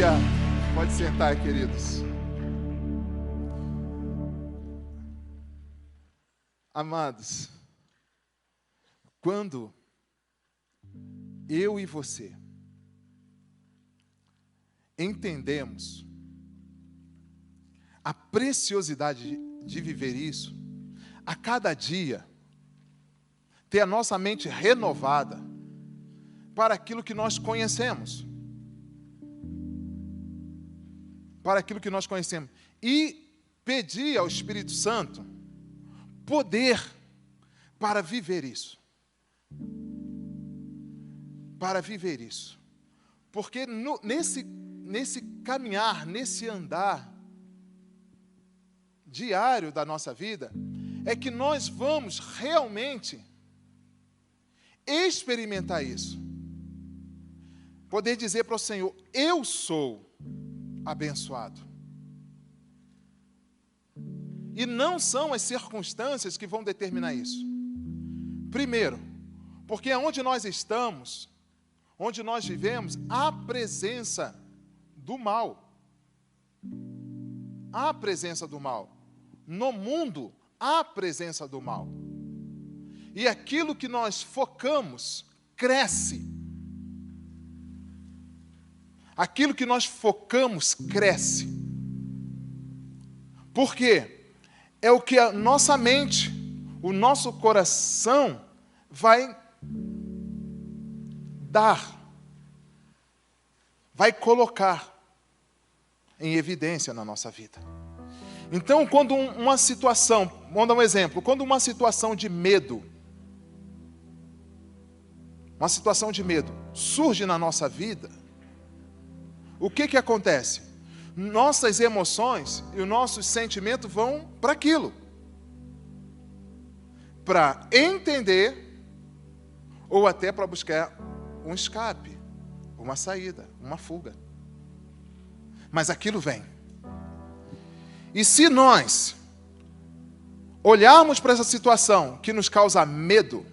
Aleluia! Pode sentar, queridos. Amados, quando eu e você entendemos a preciosidade de viver isso, a cada dia, ter a nossa mente renovada para aquilo que nós conhecemos. Para aquilo que nós conhecemos. E pedir ao Espírito Santo poder para viver isso. Para viver isso. Porque nesse caminhar, nesse andar diário da nossa vida, é que nós vamos realmente experimentar isso. Poder dizer para o Senhor, eu sou abençoado. E não são as circunstâncias que vão determinar isso. Primeiro, porque onde nós estamos, onde nós vivemos, há presença do mal. Há presença do mal. No mundo, há presença do mal. E aquilo que nós focamos, cresce. Aquilo que nós focamos, cresce. Por quê? É o que a nossa mente, o nosso coração vai dar, vai colocar em evidência na nossa vida. Então, quando uma situação, vamos dar um exemplo, quando uma situação de medo, surge na nossa vida, o que acontece? Nossas emoções e os nossos sentimentos vão para aquilo. Para entender ou até para buscar um escape, uma saída, uma fuga. Mas aquilo vem. E se nós olharmos para essa situação que nos causa medo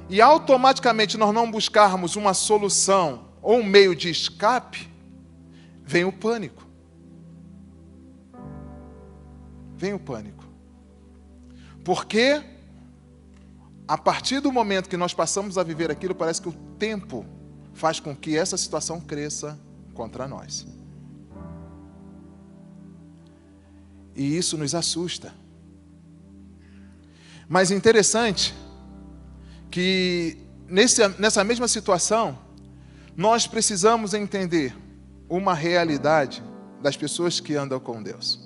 e automaticamente nós não buscarmos uma solução ou um meio de escape, vem o pânico. Vem o pânico. Porque a partir do momento que nós passamos a viver aquilo, parece que o tempo faz com que essa situação cresça contra nós. E isso nos assusta. Mas é interessante que nessa mesma situação, nós precisamos entender uma realidade das pessoas que andam com Deus.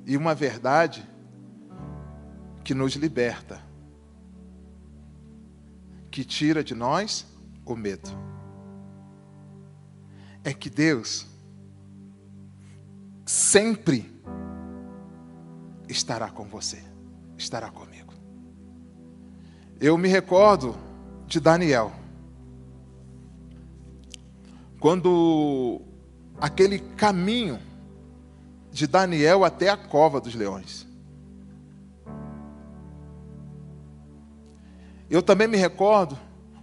E uma verdade que nos liberta, que tira de nós o medo. É que Deus sempre estará com você, estará comigo. Eu me recordo de Daniel. Quando aquele caminho de Daniel até a cova dos leões. Eu também me recordo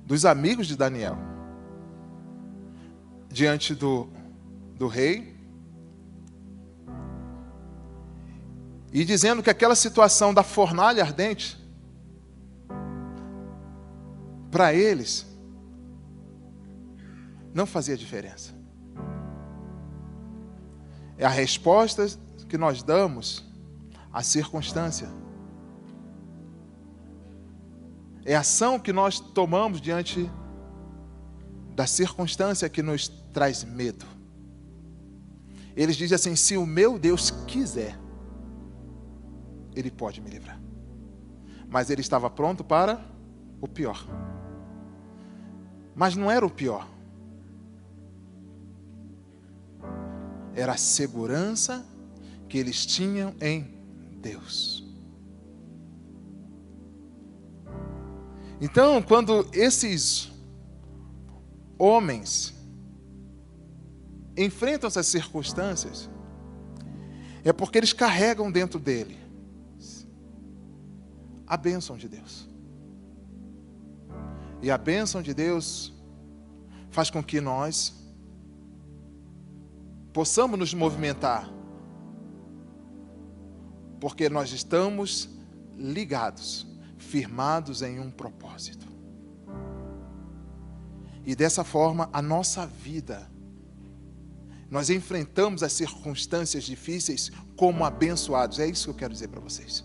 dos amigos de Daniel. Diante do rei. E dizendo que aquela situação da fornalha ardente, para eles, não fazia diferença. É a resposta que nós damos à circunstância. É a ação que nós tomamos diante da circunstância que nos traz medo. Eles dizem assim, se o meu Deus quiser, Ele pode me livrar. Mas ele estava pronto para o pior. Mas não era o pior. Era a segurança que eles tinham em Deus. Então, quando esses homens enfrentam essas circunstâncias, é porque eles carregam dentro dele a bênção de Deus. E a bênção de Deus faz com que nós possamos nos movimentar, porque nós estamos ligados, firmados em um propósito. E dessa forma, a nossa vida, nós enfrentamos as circunstâncias difíceis como abençoados. É isso que eu quero dizer para vocês.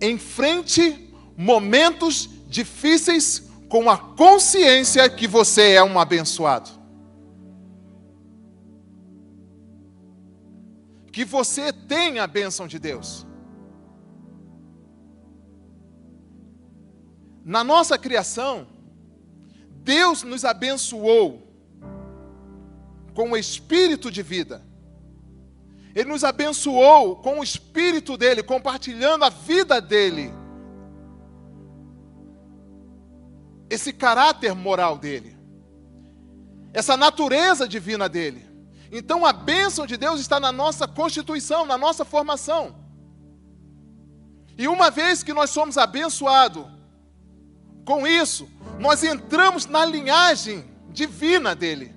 Enfrente momentos difíceis com a consciência que você é um abençoado. Que você tem a bênção de Deus. Na nossa criação, Deus nos abençoou com o espírito de vida. Ele nos abençoou com o espírito dele, compartilhando a vida dele. Esse caráter moral dele. Essa natureza divina dele. Então a bênção de Deus está na nossa constituição, na nossa formação. E uma vez que nós somos abençoados com isso, nós entramos na linhagem divina dele.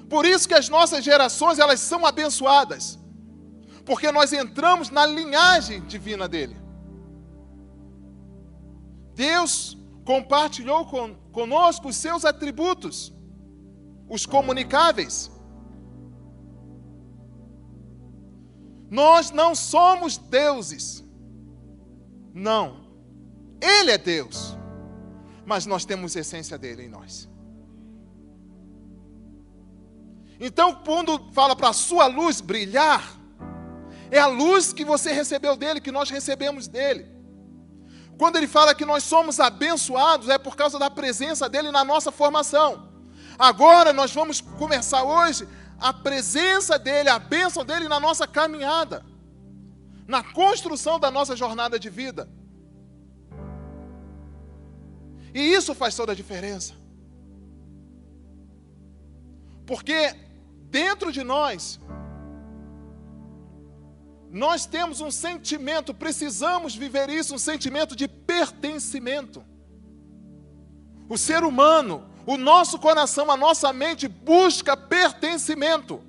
Por isso que as nossas gerações, elas são abençoadas. Porque nós entramos na linhagem divina dele. Deus compartilhou conosco os seus atributos, os comunicáveis. Nós não somos deuses. Não. Ele é Deus. Mas nós temos a essência dele em nós. Então, quando fala para a sua luz brilhar, é a luz que você recebeu dele, que nós recebemos dele. Quando ele fala que nós somos abençoados, é por causa da presença dele na nossa formação. Agora nós vamos começar hoje a presença dele, a bênção dele na nossa caminhada, na construção da nossa jornada de vida. E isso faz toda a diferença. Porque dentro de nós temos um sentimento, precisamos viver isso, um sentimento de pertencimento. O ser humano, o nosso coração, a nossa mente busca pertencimento.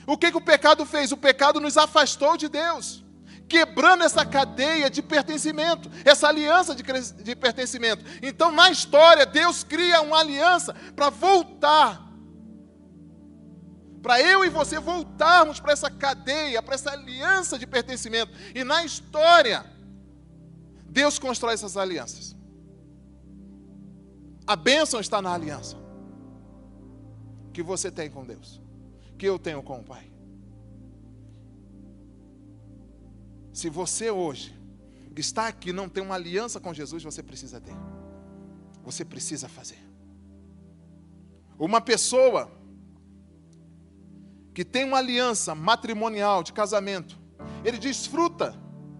O que o pecado fez? O pecado nos afastou de Deus, quebrando essa cadeia de pertencimento, essa aliança de pertencimento. Então, na história, Deus cria uma aliança para voltar, para eu e você voltarmos para essa cadeia, para essa aliança de pertencimento. E na história, Deus constrói essas alianças. A bênção está na aliança que você tem com Deus, que eu tenho com o Pai. Se você hoje está aqui e não tem uma aliança com Jesus, você precisa ter. Você precisa fazer. Uma pessoa que tem uma aliança matrimonial de casamento,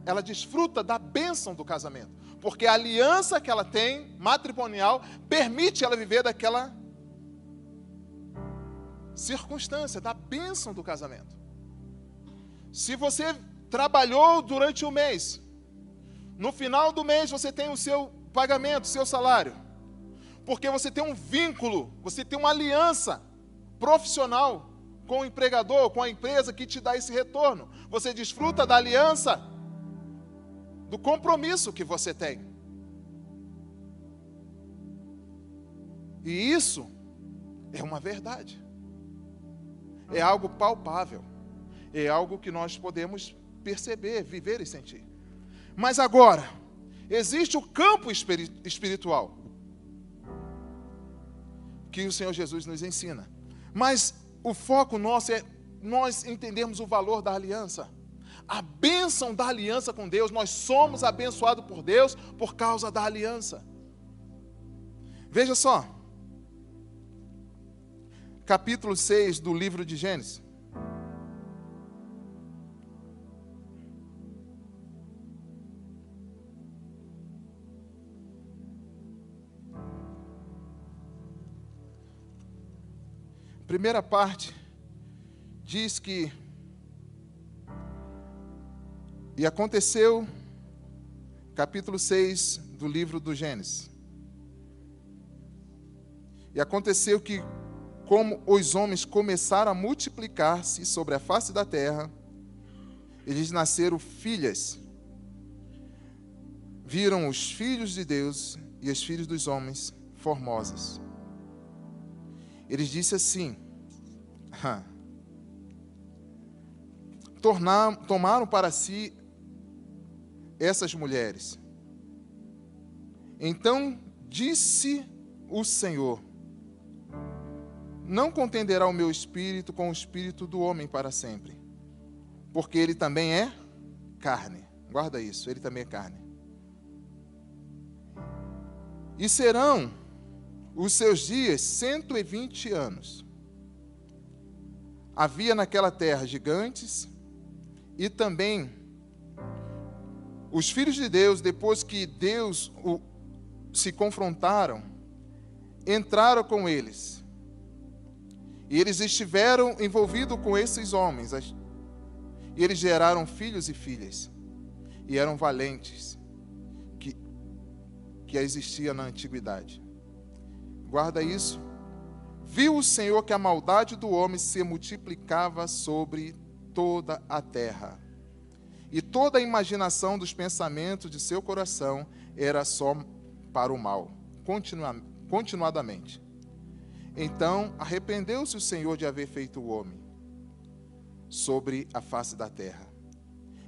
ela desfruta da bênção do casamento. Porque a aliança que ela tem, matrimonial, permite ela viver daquela circunstância, da bênção do casamento. Se você trabalhou durante o mês, no final do mês você tem o seu pagamento, o seu salário. Porque você tem um vínculo, você tem uma aliança profissional com o empregador, com a empresa que te dá esse retorno. Você desfruta da aliança, do compromisso que você tem. E isso é uma verdade. É algo palpável. É algo que nós podemos perceber, viver e sentir. Mas agora, existe o campo espiritual que o Senhor Jesus nos ensina. Mas o foco nosso é nós entendermos o valor da aliança. A bênção da aliança com Deus. Nós somos abençoados por Deus por causa da aliança. Veja só. Capítulo 6 do livro de Gênesis. Primeira parte diz que e aconteceu, capítulo 6 do livro do Gênesis. E aconteceu que, como os homens começaram a multiplicar-se sobre a face da terra, eles nasceram filhas. Viram os filhos de Deus e os filhos dos homens formosas. Eles disseram assim: tomaram para si essas mulheres. Então disse o Senhor: não contenderá o meu espírito com o espírito do homem para sempre, porque ele também é carne. Guarda isso, ele também é carne. E serão os seus dias 120 anos. Havia naquela terra gigantes, e também os filhos de Deus, depois que Deus se confrontaram, entraram com eles. E eles estiveram envolvidos com esses homens. E eles geraram filhos e filhas. E eram valentes, que existia na antiguidade. Guarda isso. Viu o Senhor que a maldade do homem se multiplicava sobre toda a terra, e toda a imaginação dos pensamentos de seu coração era só para o mal, continuadamente. Então arrependeu-se o Senhor de haver feito o homem sobre a face da terra,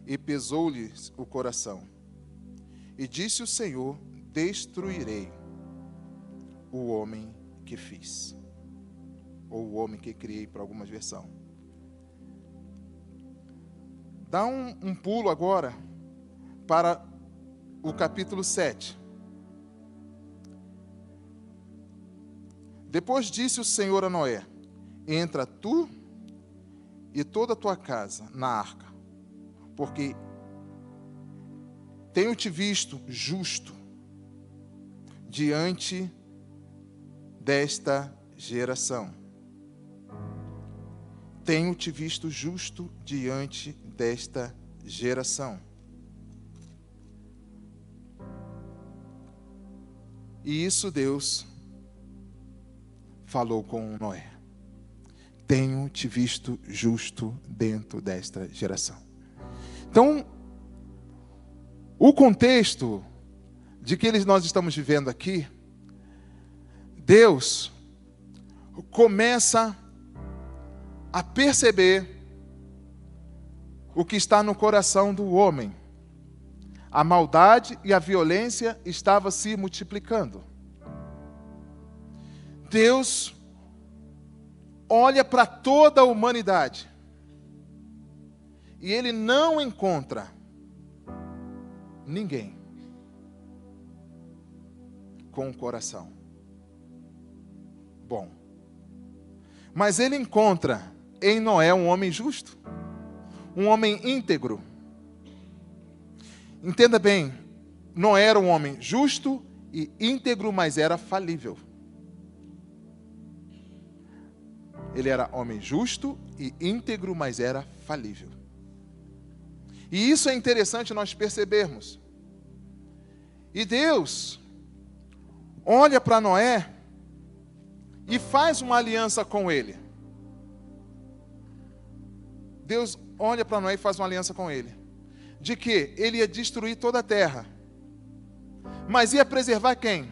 e pesou-lhe o coração. E disse o Senhor: destruirei o homem que fiz, ou o homem que criei, para algumas versões. Dá um pulo agora para o capítulo 7. Depois disse o Senhor a Noé: entra tu e toda a tua casa na arca, porque tenho te visto justo diante desta geração. Tenho te visto justo diante desta geração. E isso Deus falou com Noé. Tenho te visto justo dentro desta geração. Então, o contexto de que nós estamos vivendo aqui, Deus começa a perceber o que está no coração do homem. A maldade e a violência estavam se multiplicando. Deus olha para toda a humanidade e Ele não encontra ninguém com o coração bom. Mas Ele encontra em Noé um homem justo, um homem íntegro. Entenda bem, Noé era um homem justo e íntegro, mas era falível. Ele era homem justo e íntegro, mas era falível. E isso é interessante nós percebermos. E Deus olha para Noé e faz uma aliança com ele. Deus olha para Noé e faz uma aliança com ele. De que ele ia destruir toda a terra. Mas ia preservar quem?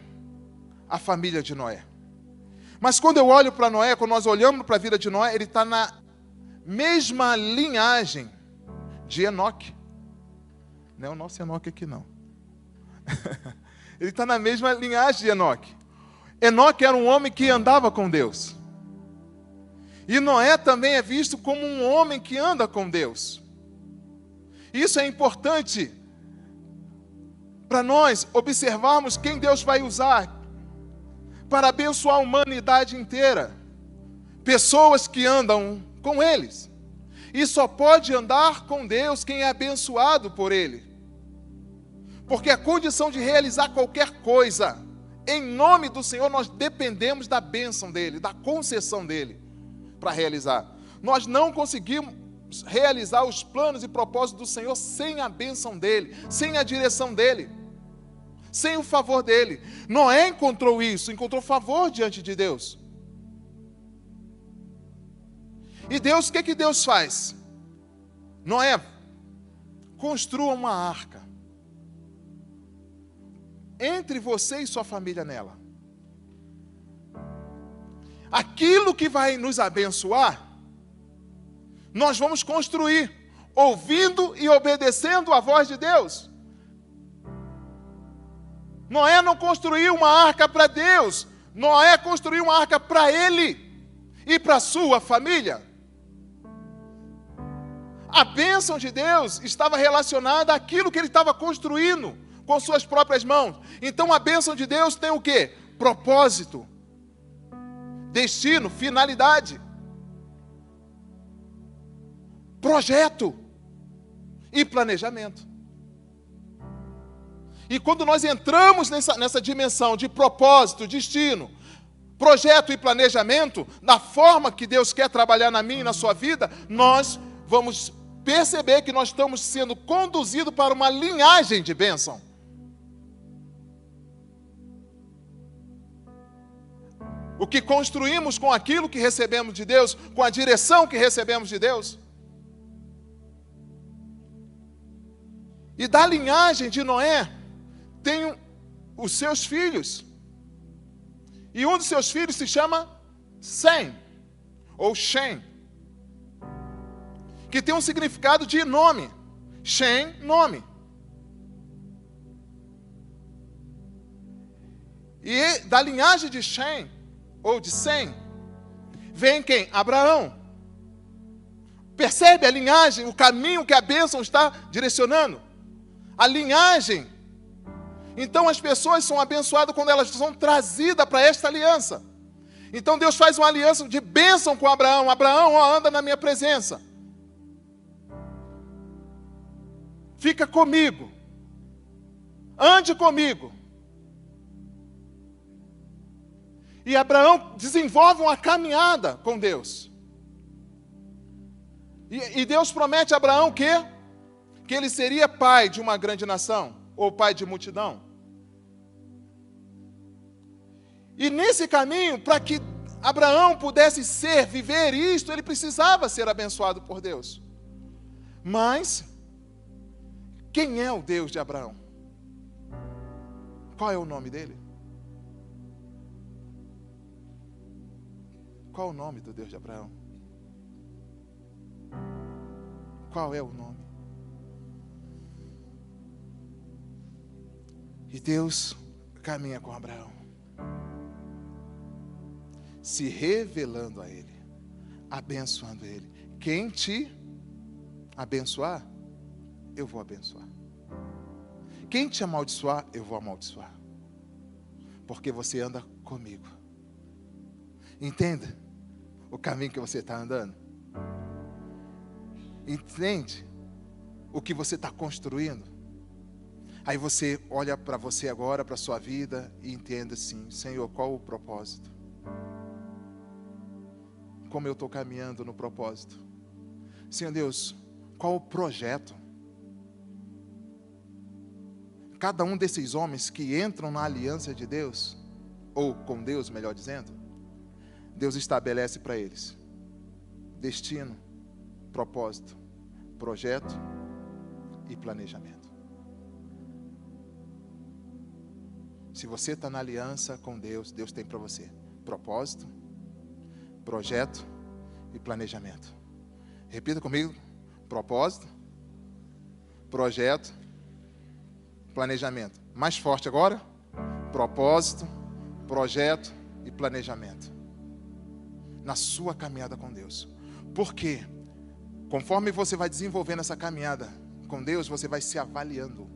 A família de Noé. Mas quando eu olho para Noé, quando nós olhamos para a vida de Noé, ele está na mesma linhagem de Enoque. Não é o nosso Enoque aqui não. Ele está na mesma linhagem de Enoque. Enoque era um homem que andava com Deus. E Noé também é visto como um homem que anda com Deus. Isso é importante para nós observarmos quem Deus vai usar para abençoar a humanidade inteira. Pessoas que andam com eles. E só pode andar com Deus quem é abençoado por Ele. Porque a condição de realizar qualquer coisa, em nome do Senhor, nós dependemos da bênção dEle, da concessão dEle, para realizar. Nós não conseguimos realizar os planos e propósitos do Senhor sem a bênção dEle, sem a direção dEle. sem o favor dele. Noé encontrou isso, encontrou favor diante de Deus. E Deus, o que Deus faz? Noé, construa uma arca. Entre você e sua família nela. Aquilo que vai nos abençoar, nós vamos construir, ouvindo e obedecendo a voz de Deus. Noé não construiu uma arca para Deus, Noé construiu uma arca para ele e para sua família. A bênção de Deus estava relacionada àquilo que ele estava construindo com suas próprias mãos. Então a bênção de Deus tem o quê? Propósito, destino, finalidade, projeto e planejamento. E quando nós entramos nessa dimensão de propósito, destino, projeto e planejamento, da forma que Deus quer trabalhar na minha e na sua vida, nós vamos perceber que nós estamos sendo conduzidos para uma linhagem de bênção. O que construímos com aquilo que recebemos de Deus, com a direção que recebemos de Deus. E da linhagem de Noé, tem os seus filhos. E um dos seus filhos se chama Sem, ou Shem, que tem um significado de nome. Shem, nome. E da linhagem de Shem, ou de Sem, vem quem? Abraão. Percebe a linhagem, o caminho que a bênção está direcionando? A linhagem. Então as pessoas são abençoadas quando elas são trazidas para esta aliança. Então Deus faz uma aliança de bênção com Abraão. Abraão, ó, anda na minha presença. Fica comigo. Ande comigo. E Abraão desenvolve uma caminhada com Deus. E Deus promete a Abraão que ele seria pai de uma grande nação, ou pai de multidão. E nesse caminho, para que Abraão pudesse viver isto, ele precisava ser abençoado por Deus. Mas, quem é o Deus de Abraão? Qual é o nome dele? Qual é o nome do Deus de Abraão? Qual é o nome? E Deus caminha com Abraão, se revelando a ele, abençoando ele. Quem te abençoar, eu vou abençoar. Quem te amaldiçoar, eu vou amaldiçoar. Porque você anda comigo. Entenda o caminho que você está andando. Entende o que você está construindo. Aí você olha para você agora, para a sua vida, e entenda assim: Senhor, qual o propósito? Como eu estou caminhando no propósito? Senhor Deus, qual o projeto? Cada um desses homens que entram na aliança de Deus, ou com Deus, melhor dizendo, Deus estabelece para eles destino, propósito, projeto e planejamento. Se você está na aliança com Deus, Deus tem para você propósito, projeto e planejamento. Repita comigo: propósito, projeto, planejamento. Mais forte agora: propósito, projeto e planejamento. Na sua caminhada com Deus. Por quê? Conforme você vai desenvolvendo essa caminhada com Deus, você vai se avaliando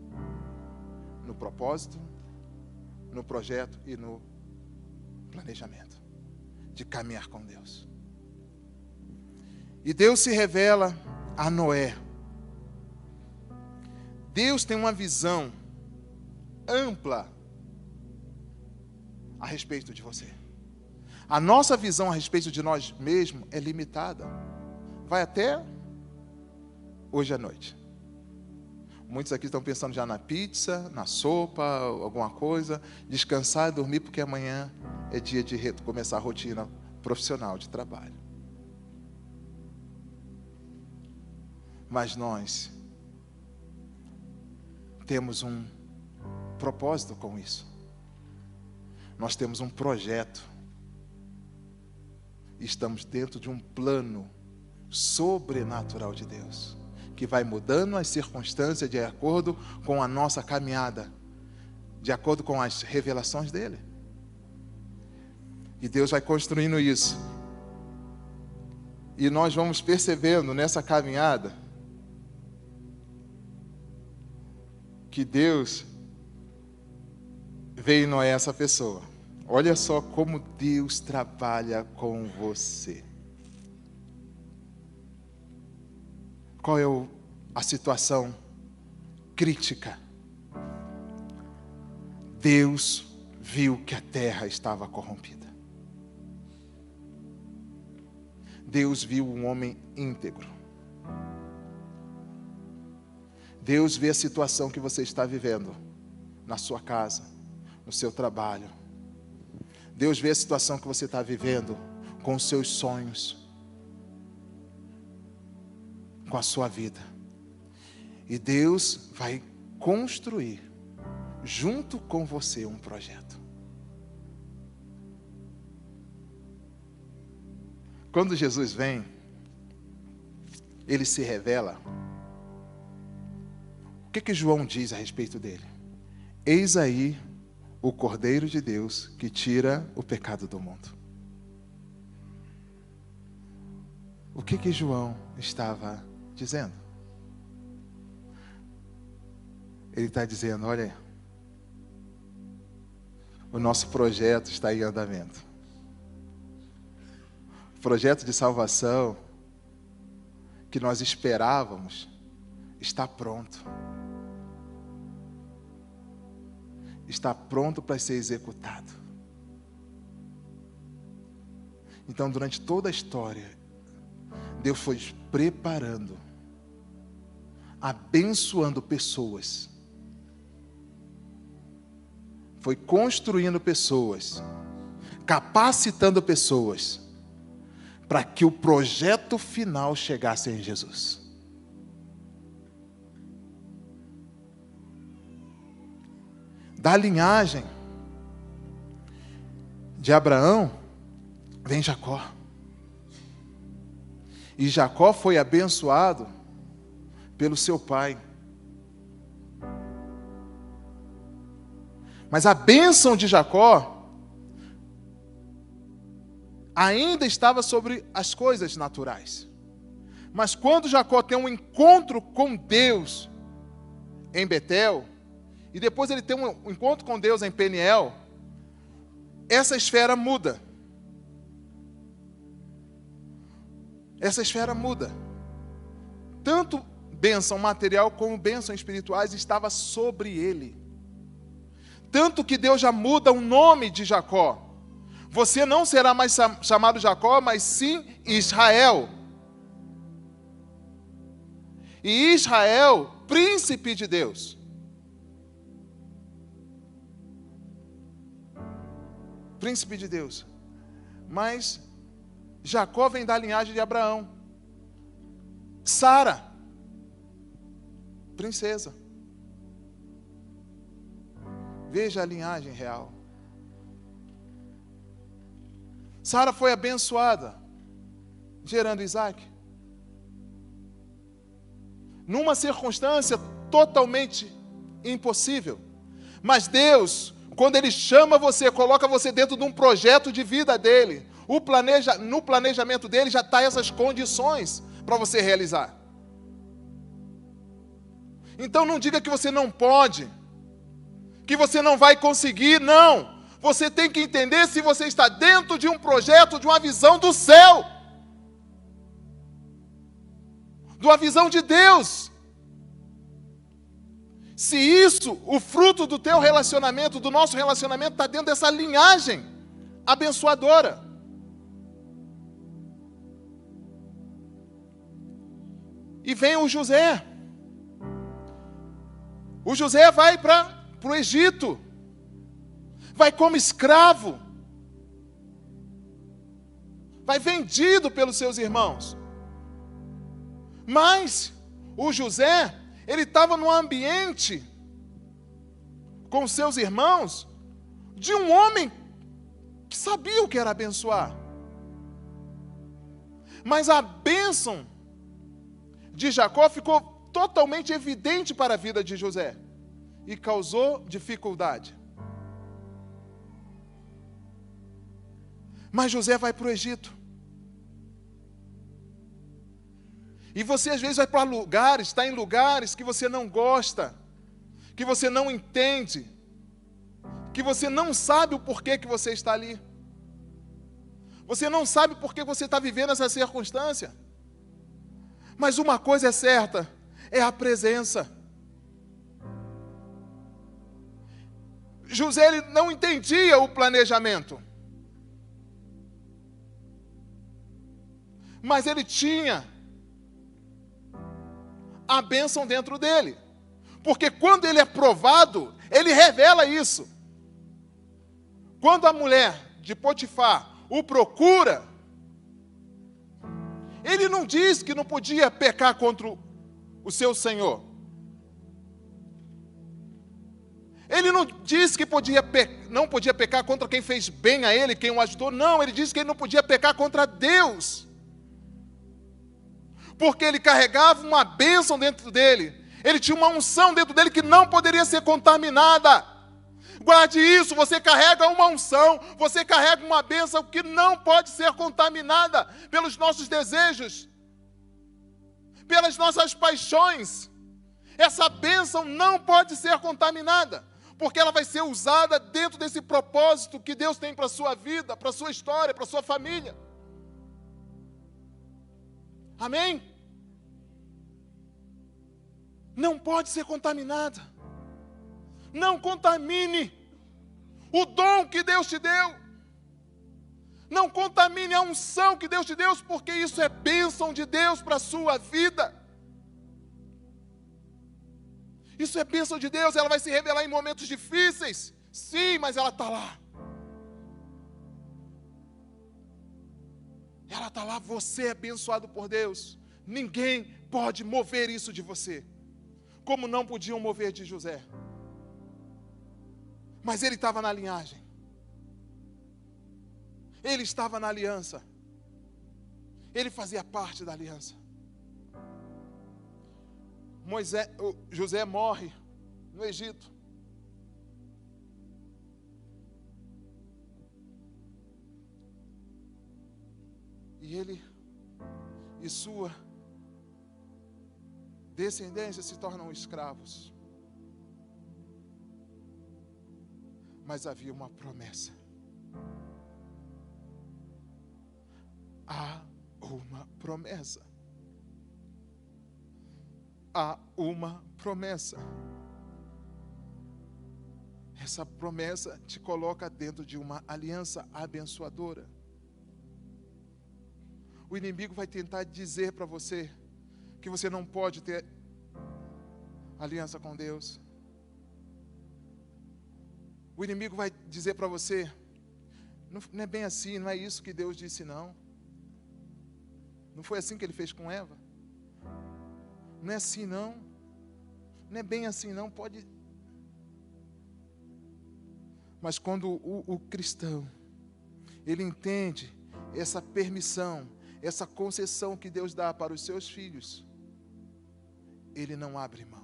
no propósito, no projeto e no planejamento de caminhar com Deus. E Deus se revela a Noé. Deus tem uma visão ampla a respeito de você. A nossa visão a respeito de nós mesmos é limitada. Vai até hoje à noite. Muitos aqui estão pensando já na pizza, na sopa, alguma coisa, descansar e dormir, porque amanhã é dia de começar a rotina profissional de trabalho. Mas nós temos um propósito com isso. Nós temos um projeto. Estamos dentro de um plano sobrenatural de Deus, que vai mudando as circunstâncias de acordo com a nossa caminhada, de acordo com as revelações dele. E Deus vai construindo isso. E nós vamos percebendo nessa caminhada que Deus veio em Noé essa pessoa. Olha só como Deus trabalha com você. Qual é a situação crítica? Deus viu que a terra estava corrompida. Deus viu um homem íntegro. Deus vê a situação que você está vivendo na sua casa, no seu trabalho. Deus vê a situação que você está vivendo com os seus sonhos, com a sua vida. E Deus vai construir junto com você um projeto. Quando Jesus vem, ele se revela. O que João diz a respeito dele? Eis aí o Cordeiro de Deus que tira o pecado do mundo. O que João estava dizendo? Ele está dizendo, olha, o nosso projeto está em andamento. O projeto de salvação que nós esperávamos está pronto. Está pronto para ser executado. Então, durante toda a história, Deus foi preparando, abençoando pessoas, foi construindo pessoas, capacitando pessoas, para que o projeto final chegasse em Jesus. Da linhagem de Abraão, vem Jacó. E Jacó foi abençoado pelo seu pai. Mas a bênção de Jacó ainda estava sobre as coisas naturais. Mas quando Jacó tem um encontro com Deus em Betel, e depois ele tem um encontro com Deus em Peniel, essa esfera muda. Essa esfera muda. Tanto bênção material como bênção espirituais estava sobre ele. Tanto que Deus já muda o nome de Jacó. Você não será mais chamado Jacó, mas sim Israel. E Israel, príncipe de Deus. Príncipe de Deus. Mas Jacó vem da linhagem de Abraão. Sara, princesa. Veja a linhagem real. Sara foi abençoada, gerando Isaac. Numa circunstância totalmente impossível. Mas Deus, quando Ele chama você, coloca você dentro de um projeto de vida dEle, no planejamento dEle já está essas condições para você realizar. Então não diga que você não pode, que você não vai conseguir, não. Você tem que entender se você está dentro de um projeto, de uma visão do céu. De uma visão de Deus. Se isso, o fruto do teu relacionamento, do nosso relacionamento, está dentro dessa linhagem abençoadora. E vem o José. O José vai para o Egito, vai como escravo, vai vendido pelos seus irmãos. Mas o José, ele estava num ambiente com seus irmãos de um homem que sabia o que era abençoar. Mas a bênção de Jacó ficou totalmente evidente para a vida de José e causou dificuldade. Mas José vai para o Egito. E você às vezes vai para lugares, está em lugares que você não gosta, que você não entende, que você não sabe o porquê que você está ali. Você não sabe por que você está vivendo essa circunstância. Mas uma coisa é certa, é a presença. José, ele não entendia o planejamento. Mas ele tinha a bênção dentro dele. Porque quando ele é provado, ele revela isso. Quando a mulher de Potifar o procura, ele não diz que não podia pecar contra o seu senhor. Ele não disse que não podia pecar contra quem fez bem a ele, quem o ajudou. Não, ele disse que ele não podia pecar contra Deus. Porque ele carregava uma bênção dentro dele. Ele tinha uma unção dentro dele que não poderia ser contaminada. Guarde isso, você carrega uma unção, você carrega uma bênção que não pode ser contaminada pelos nossos desejos, pelas nossas paixões. Essa bênção não pode ser contaminada, porque ela vai ser usada dentro desse propósito que Deus tem para a sua vida, para a sua história, para a sua família. Amém? Não pode ser contaminada. Não contamine o dom que Deus te deu. Não contamine a unção que Deus te deu, porque isso é bênção de Deus para a sua vida. Isso é bênção de Deus, ela vai se revelar em momentos difíceis. Sim, mas ela está lá. Ela está lá, você é abençoado por Deus. Ninguém pode mover isso de você, como não podiam mover de José. Mas ele estava na linhagem. Ele estava na aliança. Ele fazia parte da aliança. José morre no Egito. E ele e sua descendência se tornam escravos. Mas havia uma promessa. Há uma promessa. Há uma promessa. Essa promessa te coloca dentro de uma aliança abençoadora. O inimigo vai tentar dizer para você que você não pode ter aliança com Deus. O inimigo vai dizer para você, não é bem assim, não é isso que Deus disse não. Não foi assim que ele fez com Eva. Não é assim não. Não é bem assim não, pode. Mas quando o cristão, ele entende essa permissão, essa concessão que Deus dá para os seus filhos, ele não abre mão.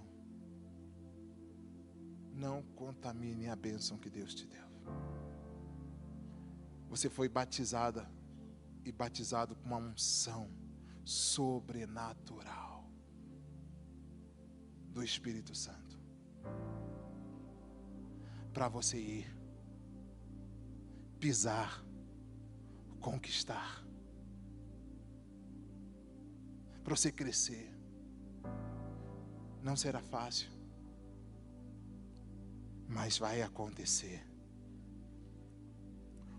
Não contamine a bênção que Deus te deu. Você foi batizada e batizado com uma unção sobrenatural do Espírito Santo. Para você ir, pisar, conquistar. Para você crescer. Não será fácil. Mas vai acontecer.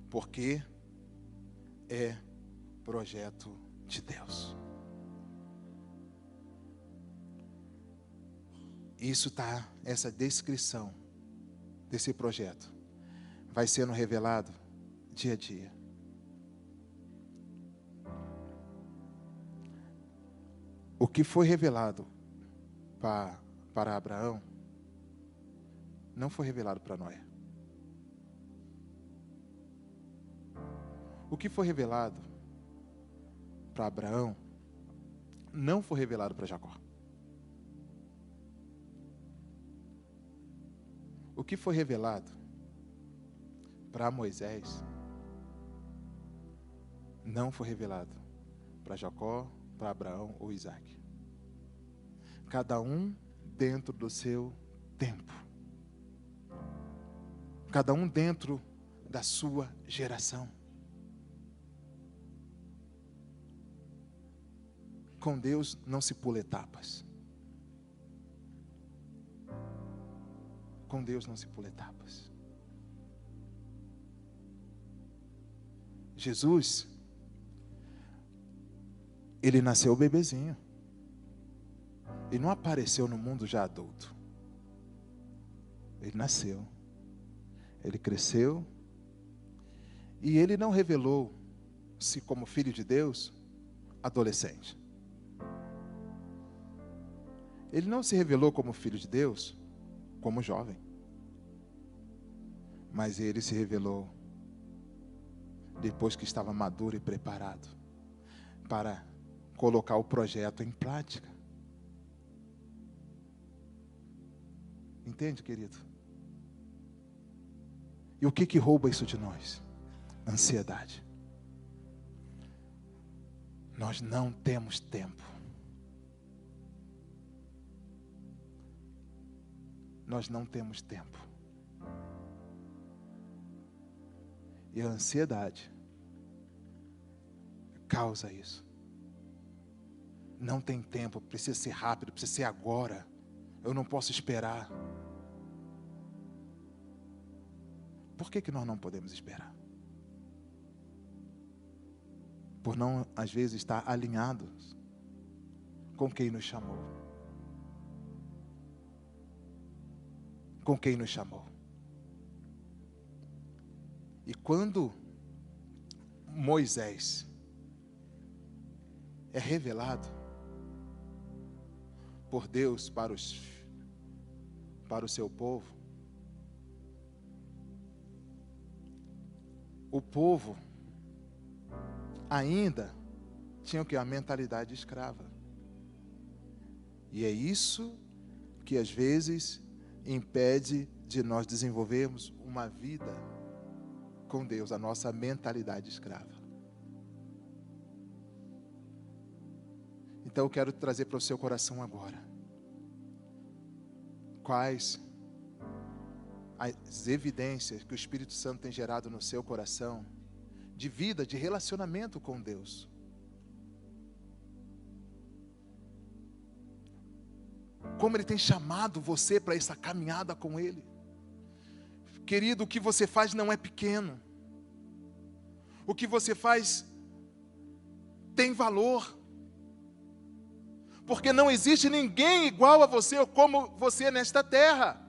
Porque é projeto de Deus. Isso tá, essa descrição desse projeto vai sendo revelado dia a dia. O que foi revelado para Abraão não foi revelado para Noé. O que foi revelado para Abraão não foi revelado para Jacó. O que foi revelado para Moisés não foi revelado para Jacó, para Abraão ou Isaac. Cada um dentro do seu tempo. Cada um dentro da sua geração. Com Deus não se pula etapas. Com Deus não se pula etapas. Jesus, ele nasceu bebezinho. Ele não apareceu no mundo já adulto. Ele nasceu. Ele cresceu. E ele não revelou-se como filho de Deus adolescente. Ele não se revelou como filho de Deus como jovem. Mas ele se revelou depois que estava maduro e preparado para colocar o projeto em prática. Entende, querido? E o que rouba isso de nós? Ansiedade. Nós não temos tempo. Nós não temos tempo. E a ansiedade causa isso. Não tem tempo, precisa ser rápido, precisa ser agora. Eu não posso esperar. Por que nós não podemos esperar? Por não, às vezes, estar alinhados com quem nos chamou. Com quem nos chamou. E quando Moisés é revelado por Deus para o seu povo, o povo ainda tinha o que? A mentalidade escrava. E é isso que às vezes impede de nós desenvolvermos uma vida com Deus, a nossa mentalidade escrava. Então eu quero trazer para o seu coração agora quais as evidências que o Espírito Santo tem gerado no seu coração de vida, de relacionamento com Deus. Como Ele tem chamado você para essa caminhada com Ele. Querido, o que você faz não é pequeno. O que você faz tem valor. Porque não existe ninguém igual a você ou como você nesta terra.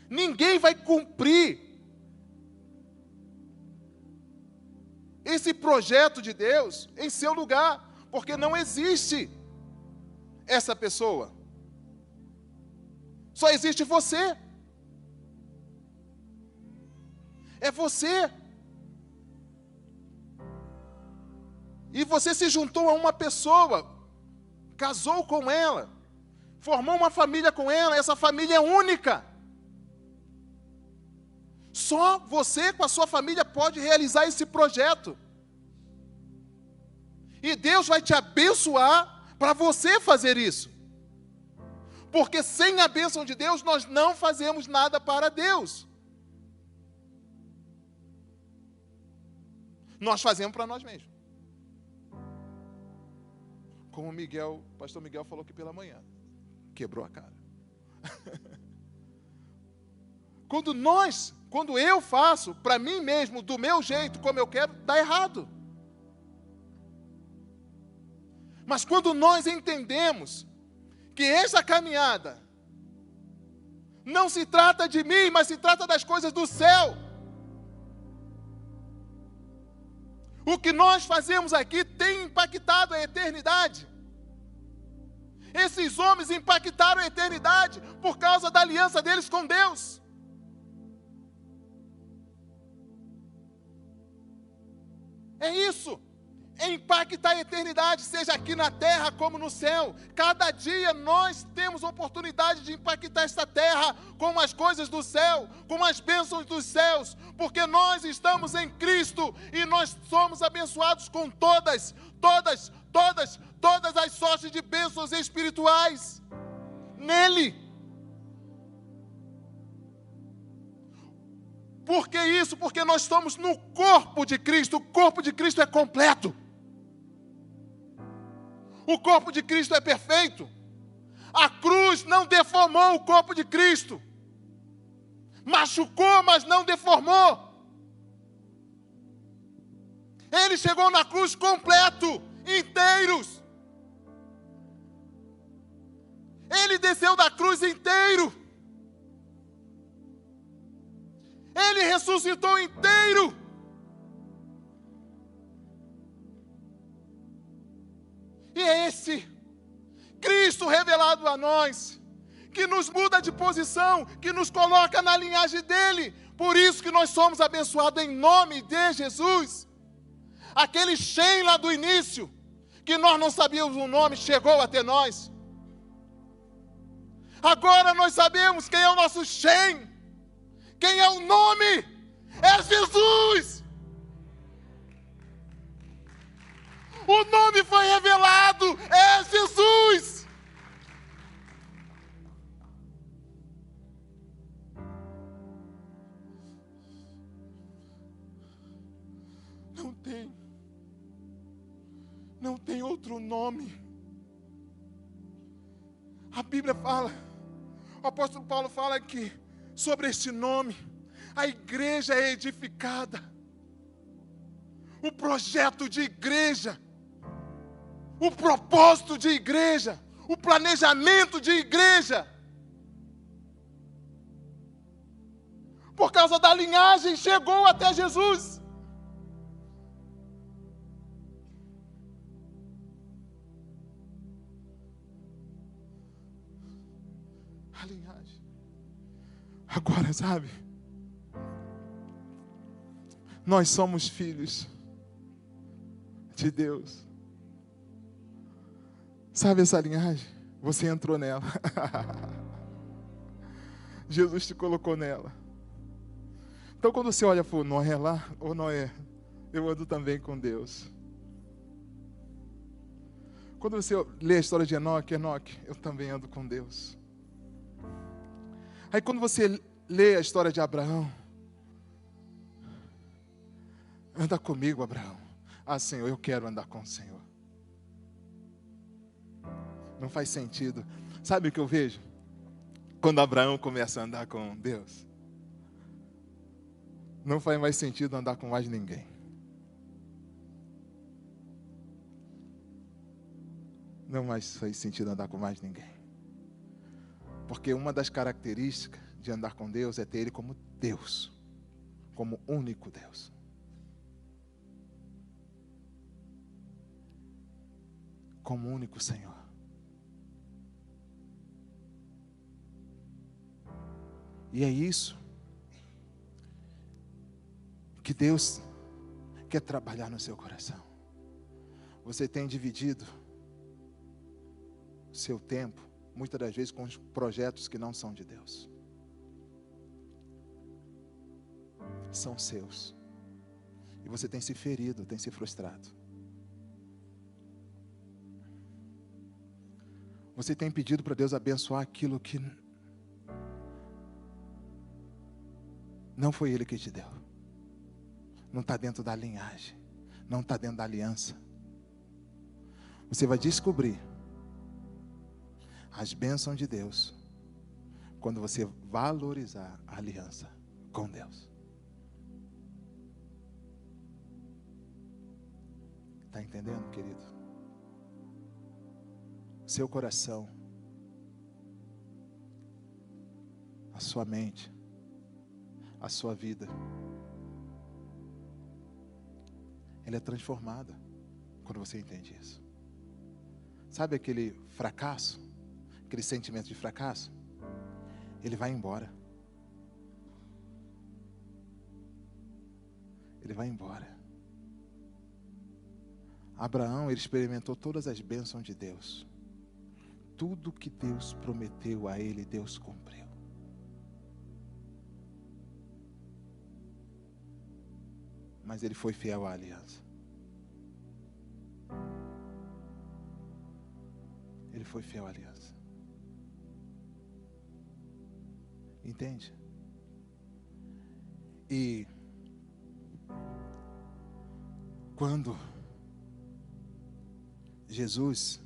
Ninguém vai cumprir esse projeto de Deus em seu lugar. Porque não existe essa pessoa. Só existe você. É você. E você se juntou a uma pessoa, casou com ela, formou uma família com ela, essa família é única. Só você com a sua família pode realizar esse projeto. E Deus vai te abençoar para você fazer isso. Porque sem a bênção de Deus, nós não fazemos nada para Deus. Nós fazemos para nós mesmos. Como o pastor Miguel falou aqui pela manhã. Quebrou a cara. Quando eu faço para mim mesmo, do meu jeito, como eu quero, dá errado. Mas quando nós entendemos que esta caminhada não se trata de mim, mas se trata das coisas do céu. O que nós fazemos aqui tem impactado a eternidade. Esses homens impactaram a eternidade por causa da aliança deles com Deus. É isso. É impactar a eternidade, seja aqui na terra como no céu. Cada dia nós temos oportunidade de impactar esta terra com as coisas do céu, com as bênçãos dos céus, porque nós estamos em Cristo e nós somos abençoados com todas as sortes de bênçãos espirituais nele. Por que isso? Porque nós estamos no corpo de Cristo. O corpo de Cristo é completo. O corpo de Cristo é perfeito. A cruz não deformou o corpo de Cristo. Machucou, mas não deformou. Ele chegou na cruz completo, inteiros. Ele desceu da cruz inteiro. Ele ressuscitou inteiro. E é esse Cristo revelado a nós, que nos muda de posição, que nos coloca na linhagem dele. Por isso que nós somos abençoados em nome de Jesus. Aquele Shem lá do início, que nós não sabíamos o nome, chegou até nós. Agora nós sabemos quem é o nosso Shem. Quem é o nome? É Jesus! O nome foi revelado, é Jesus! Não tem outro nome. A Bíblia fala, o apóstolo Paulo fala que sobre este nome, a igreja é edificada. O projeto de igreja, o propósito de igreja, o planejamento de igreja. Por causa da linhagem, chegou até Jesus. A linhagem. Agora, sabe? Nós somos filhos de Deus. Sabe essa linhagem? Você entrou nela. Jesus te colocou nela. Então quando você olha para o Noé lá, ô Noé, eu ando também com Deus. Quando você lê a história de Enoque, eu também ando com Deus. Aí quando você lê a história de Abraão, anda comigo, Abraão. Ah, Senhor, eu quero andar com o Senhor. Não faz sentido. Sabe o que eu vejo? Quando Abraão começa a andar com Deus, não faz mais sentido andar com mais ninguém. Não mais faz sentido andar com mais ninguém. Porque uma das características de andar com Deus é ter Ele como Deus, como único Deus. Como único Senhor. E é isso que Deus quer trabalhar no seu coração. Você tem dividido o seu tempo, muitas das vezes, com os projetos que não são de Deus. São seus. E você tem se ferido, tem se frustrado. Você tem pedido para Deus abençoar aquilo que não foi Ele que te deu. Não está dentro da linhagem. Não está dentro da aliança. Você vai descobrir as bênçãos de Deus quando você valorizar a aliança com Deus. Está entendendo, querido? Seu coração sua mente, a sua vida, ela é transformada quando você entende isso. Sabe aquele fracasso, aquele sentimento de fracasso? Ele vai embora. Ele vai embora. Abraão, ele experimentou todas as bênçãos de Deus. Tudo que Deus prometeu a ele, Deus cumpriu. Mas ele foi fiel à aliança. Ele foi fiel à aliança. Entende? E quando Jesus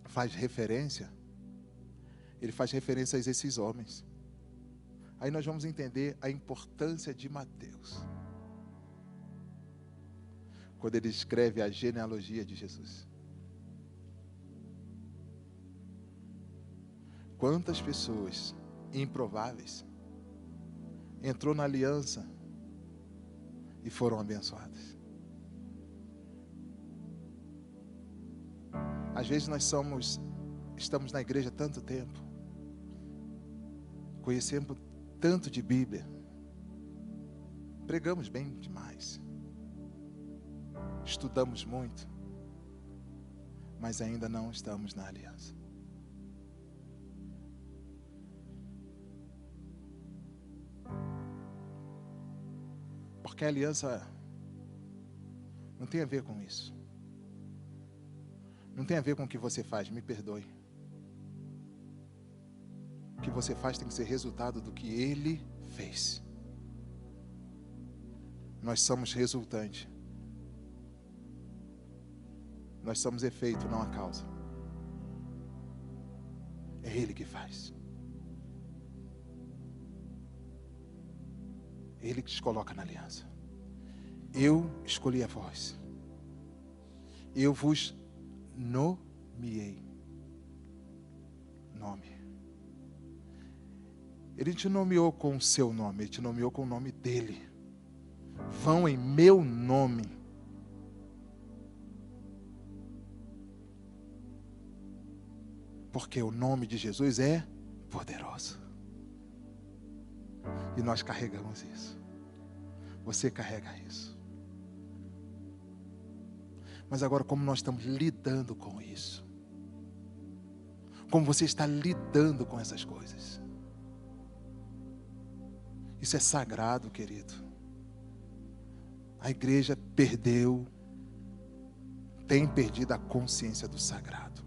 faz referência, ele faz referência a esses homens. Aí nós vamos entender a importância de Mateus, quando ele escreve a genealogia de Jesus. Quantas pessoas improváveis entrou na aliança e foram abençoadas. Às vezes nós estamos na igreja há tanto tempo, conhecemos tanto de Bíblia, pregamos bem demais, estudamos muito, mas ainda não estamos na aliança. Porque a aliança não tem a ver com isso. Não tem a ver com o que você faz, me perdoe. O que você faz tem que ser resultado do que Ele fez. Nós somos resultante. Nós somos efeito, não a causa. É Ele que faz. Ele que te coloca na aliança. Eu escolhi a vós. Eu vos nomeei. Nome. Ele te nomeou com o seu nome. Ele te nomeou com o nome dele. Vão em meu nome. Porque o nome de Jesus é poderoso. E nós carregamos isso. Você carrega isso. Mas agora, como nós estamos lidando com isso? Como você está lidando com essas coisas? Isso é sagrado, querido. A igreja tem perdido a consciência do sagrado.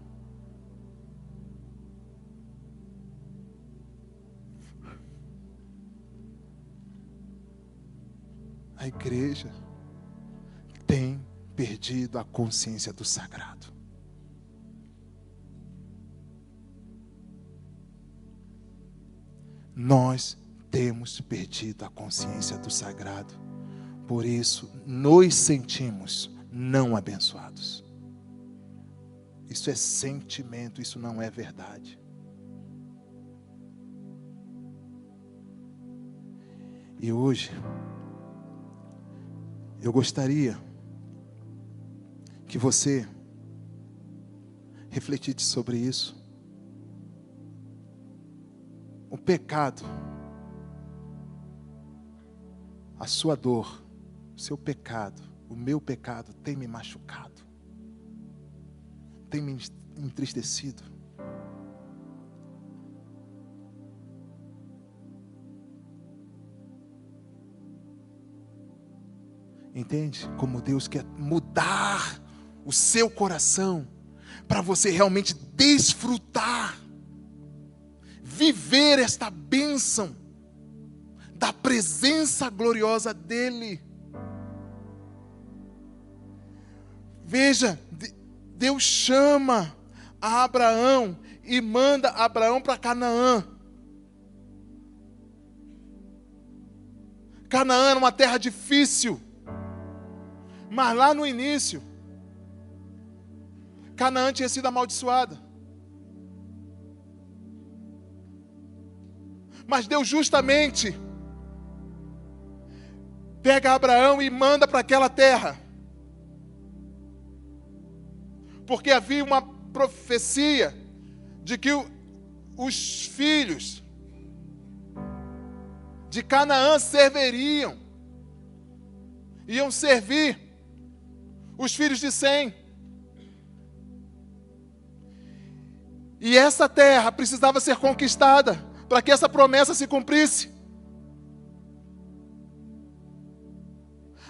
A igreja tem perdido a consciência do sagrado. Nós temos perdido a consciência do sagrado. Por isso, nos sentimos não abençoados. Isso é sentimento, isso não é verdade. E hoje, eu gostaria que você refletisse sobre isso. O pecado, a sua dor, o seu pecado, o meu pecado tem me machucado, tem me entristecido. Entende? Como Deus quer mudar o seu coração para você realmente desfrutar, viver esta bênção da presença gloriosa dEle. Veja, Deus chama a Abraão e manda Abraão para Canaã. Canaã era uma terra difícil. Mas lá no início, Canaã tinha sido amaldiçoada. Mas Deus justamente pega Abraão e manda para aquela terra. Porque havia uma profecia de que os filhos de Canaã iam servir os filhos de Sem. E essa terra precisava ser conquistada para que essa promessa se cumprisse.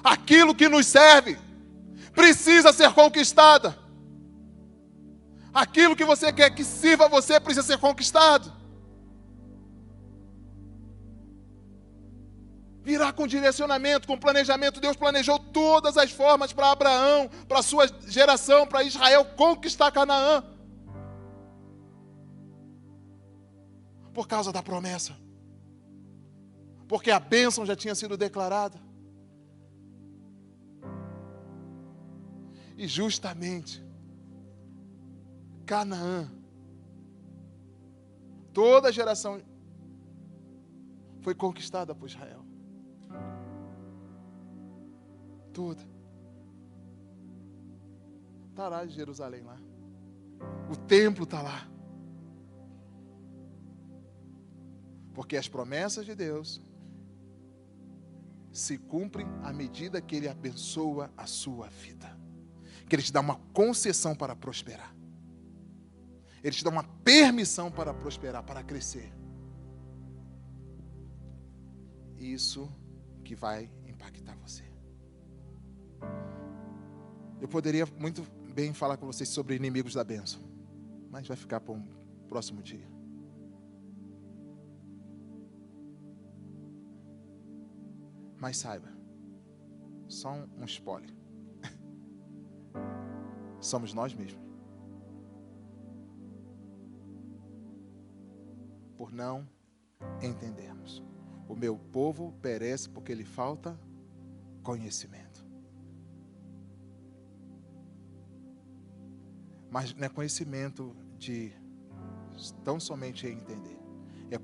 Aquilo que nos serve precisa ser conquistada. Aquilo que você quer que sirva a você precisa ser conquistado. Virá com direcionamento, com planejamento. Deus planejou todas as formas para Abraão, para a sua geração, para Israel conquistar Canaã. Por causa da promessa. Porque a bênção já tinha sido declarada. E justamente Canaã, toda a geração foi conquistada por Israel. Toda. Está lá em Jerusalém lá. O templo está lá. Porque as promessas de Deus se cumprem à medida que Ele abençoa a sua vida. Que Ele te dá uma concessão para prosperar. Ele te dá uma permissão para prosperar, para crescer. Isso que vai impactar você. Eu poderia muito bem falar com vocês sobre inimigos da bênção, mas vai ficar para um próximo dia. Mas saiba, só um spoiler. Somos nós mesmos. Por não entendermos. O meu povo perece porque lhe falta conhecimento. Mas não é conhecimento de tão somente entender. É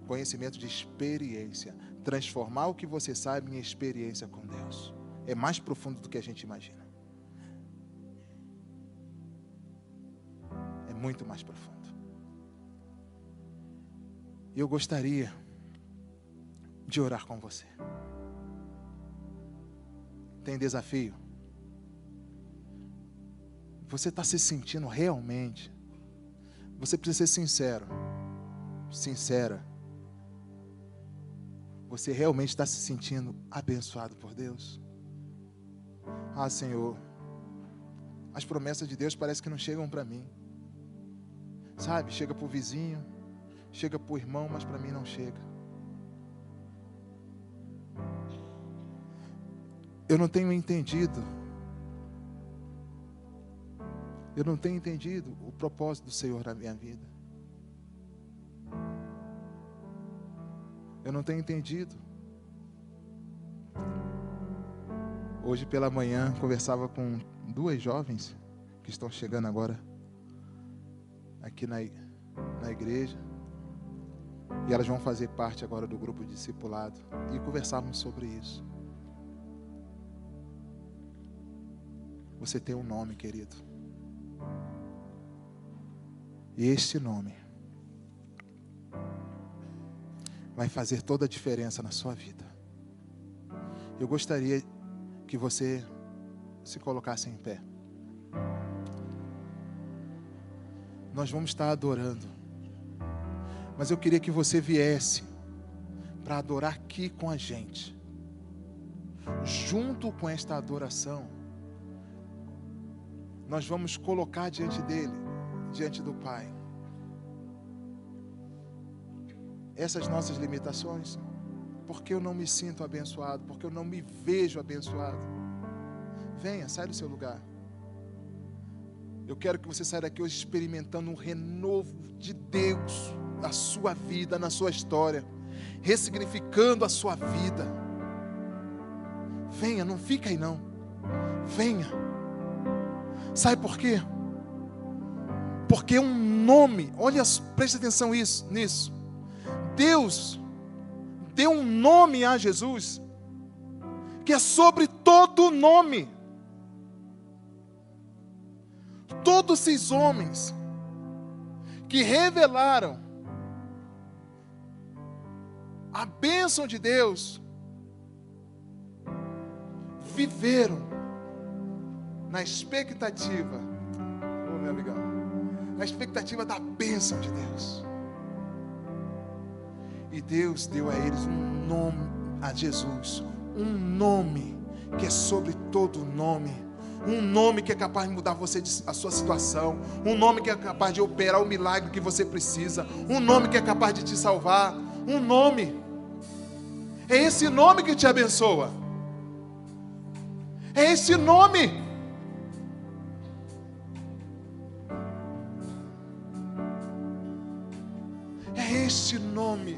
conhecimento de experiência. Transformar o que você sabe em experiência com Deus. É mais profundo do que a gente imagina. É muito mais profundo. E eu gostaria de orar com você. Tem desafio? Você está se sentindo realmente? Você precisa ser sincero. Sincera. Você realmente está se sentindo abençoado por Deus? Ah, Senhor, as promessas de Deus parece que não chegam para mim. Sabe, chega para o vizinho, chega para o irmão, mas para mim não chega. Eu não tenho entendido. Eu não tenho entendido o propósito do Senhor na minha vida. Eu não tenho entendido. Hoje pela manhã conversava com 2 jovens que estão chegando agora aqui na igreja. E elas vão fazer parte agora do grupo de discipulado. E conversávamos sobre isso. Você tem um nome, querido. E este nome vai fazer toda a diferença na sua vida. Eu gostaria que você se colocasse em pé. Nós vamos estar adorando. Mas eu queria que você viesse para adorar aqui com a gente. Junto com esta adoração, nós vamos colocar diante dele, diante do Pai, essas nossas limitações, porque eu não me sinto abençoado, porque eu não me vejo abençoado. Venha, sai do seu lugar. Eu quero que você saia daqui hoje experimentando um renovo de Deus na sua vida, na sua história, ressignificando a sua vida. Venha, não fica aí não. Venha. Sabe por quê? Porque um nome, olha, preste atenção nisso. Deus deu um nome a Jesus, que é sobre todo nome. Todos esses homens que revelaram a bênção de Deus, viveram na expectativa, meu amigão, na expectativa da bênção de Deus. E Deus deu a eles um nome, a Jesus, um nome que é sobre todo nome, um nome que é capaz de mudar a sua situação, um nome que é capaz de operar o milagre que você precisa, um nome que é capaz de te salvar, um nome. É esse nome que te abençoa. É esse nome. É este nome.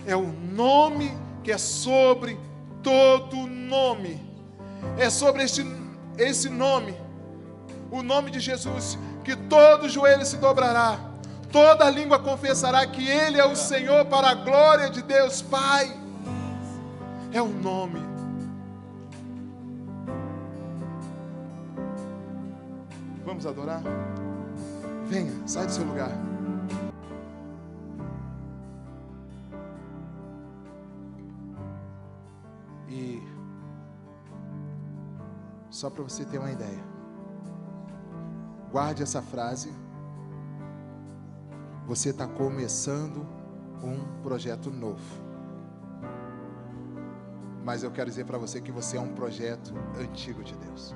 É o nome que é sobre todo nome. É sobre esse nome, o nome de Jesus, que todo joelho se dobrará, toda língua confessará que Ele é o Senhor, para a glória de Deus Pai. É o nome. Vamos adorar? Venha, sai do seu lugar. E só para você ter uma ideia, guarde essa frase. Você está começando um projeto novo, mas eu quero dizer para você que você é um projeto antigo de Deus.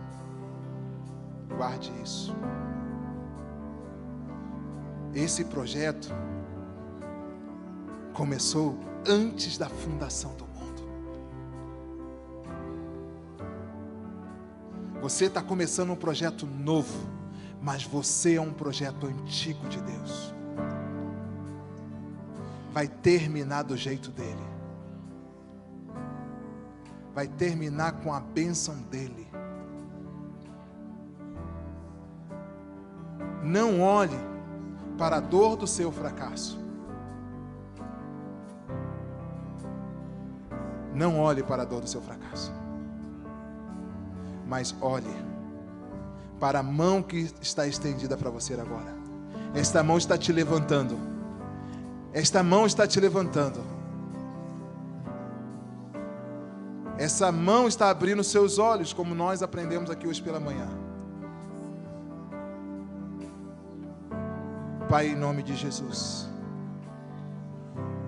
Guarde isso. Esse projeto começou antes da fundação do mundo. Você está começando um projeto novo, mas você é um projeto antigo de Deus. Vai terminar do jeito dele. Vai terminar com a bênção dele. Não olhe para a dor do seu fracasso. Não olhe para a dor do seu fracasso. Mas olhe para a mão que está estendida para você agora. Esta mão está te levantando. Esta mão está te levantando. Essa mão está abrindo seus olhos, como nós aprendemos aqui hoje pela manhã. Pai, em nome de Jesus,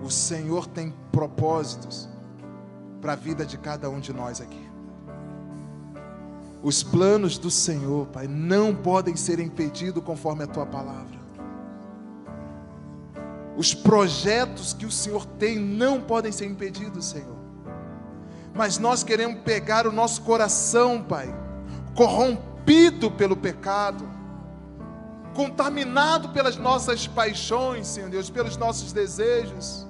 o Senhor tem propósitos para a vida de cada um de nós aqui. Os planos do Senhor, Pai, não podem ser impedidos conforme a Tua palavra. Os projetos que o Senhor tem não podem ser impedidos, Senhor. Mas nós queremos pegar o nosso coração, Pai, corrompido pelo pecado, contaminado pelas nossas paixões, Senhor Deus, pelos nossos desejos,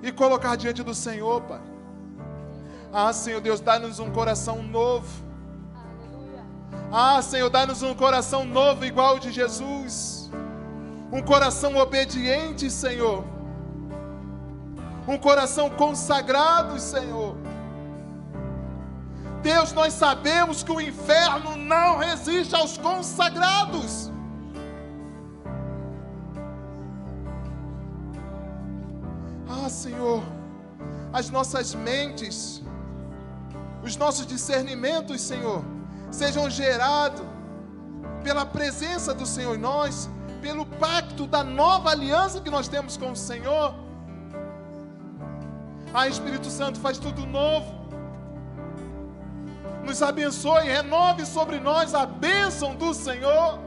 e colocar diante do Senhor, Pai. Ah, Senhor Deus, dá-nos um coração novo. Ah, Senhor, dá-nos um coração novo igual ao de Jesus. Um coração obediente, Senhor. Um coração consagrado, Senhor. Deus, nós sabemos que o inferno não resiste aos consagrados. Ah, Senhor, as nossas mentes, os nossos discernimentos, Senhor, sejam gerados pela presença do Senhor em nós, pelo pacto da nova aliança que nós temos com o Senhor. Ah, Espírito Santo, faz tudo novo. Nos abençoe, renove sobre nós a bênção do Senhor.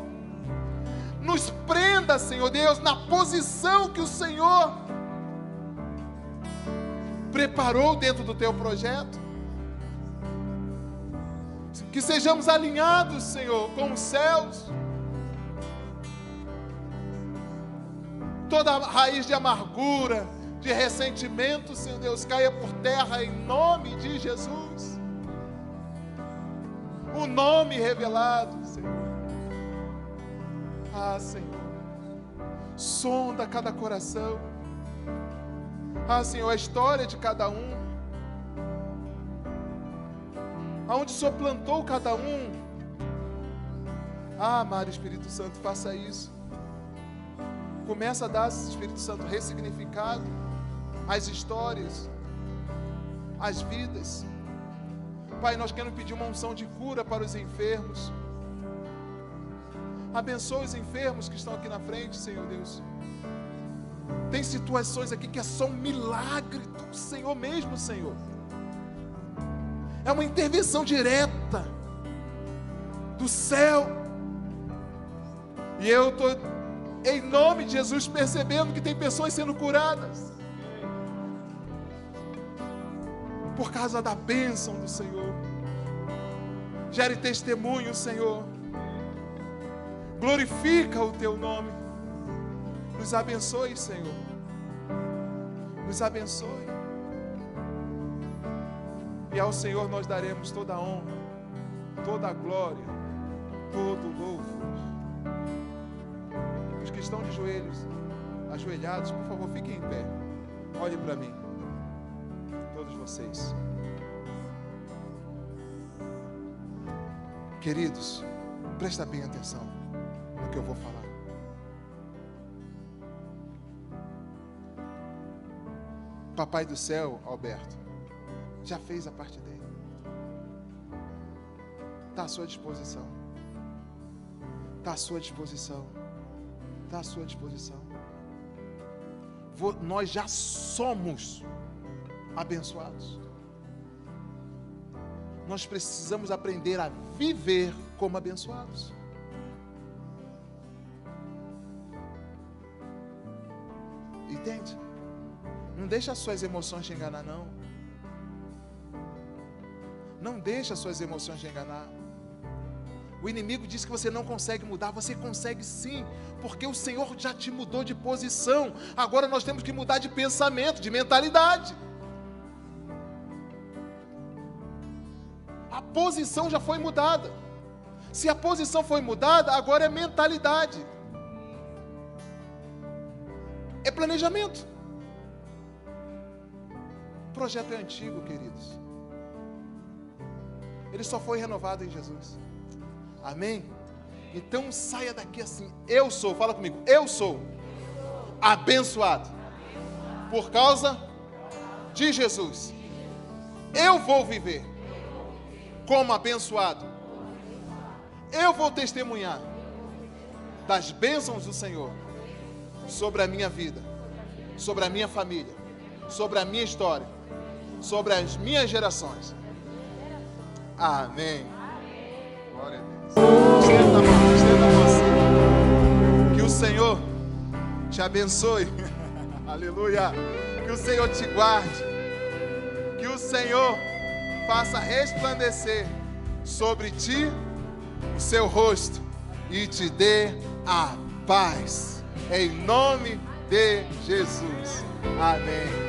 Nos prenda, Senhor Deus, na posição que o Senhor preparou dentro do Teu projeto. Que sejamos alinhados, Senhor, com os céus. Toda raiz de amargura, de ressentimento, Senhor Deus, caia por terra em nome de Jesus. O nome revelado, Senhor. Ah, Senhor, sonda cada coração. Ah, Senhor, a história de cada um, aonde o Senhor plantou cada um. Ah, amado Espírito Santo, faça isso. Começa a dar, Espírito Santo, ressignificado às histórias, às vidas. Pai, nós queremos pedir uma unção de cura para os enfermos. Abençoa os enfermos que estão aqui na frente, Senhor Deus. Tem situações aqui que é só um milagre do Senhor mesmo, Senhor. É uma intervenção direta do céu. E eu estou, em nome de Jesus, percebendo que tem pessoas sendo curadas por causa da bênção do Senhor. Gere testemunho, Senhor. Glorifica o Teu nome. Nos abençoe, Senhor. Nos abençoe. E ao Senhor nós daremos toda a honra, toda a glória, todo o louvor. Os que estão de joelhos, ajoelhados, por favor, fiquem em pé. Olhem para mim. Todos vocês. Queridos, presta bem atenção no que eu vou falar. Papai do céu, Alberto, já fez a parte dele. Está à sua disposição. Está à sua disposição. Está à sua disposição. Nós já somos abençoados. Nós precisamos aprender a viver como abençoados. Entende? Não deixa as suas emoções te enganar, não. Não deixa as suas emoções te enganar. O inimigo diz que você não consegue mudar. Você consegue sim, porque o Senhor já te mudou de posição. Agora nós temos que mudar de pensamento, de mentalidade. A posição já foi mudada. Se a posição foi mudada, agora é mentalidade. É planejamento. O projeto é antigo, queridos. Ele só foi renovado em Jesus. Amém? Então saia daqui assim. Eu sou, fala comigo. Eu sou abençoado por causa de Jesus. Eu vou viver como abençoado. Eu vou testemunhar das bênçãos do Senhor sobre a minha vida, sobre a minha família, sobre a minha história, sobre as minhas gerações. Amém. Glória a Deus. Estenda a mão assim. Que o Senhor te abençoe. Aleluia. Que o Senhor te guarde. Que o Senhor faça resplandecer sobre ti o seu rosto e te dê a paz. Em nome de Jesus. Amém.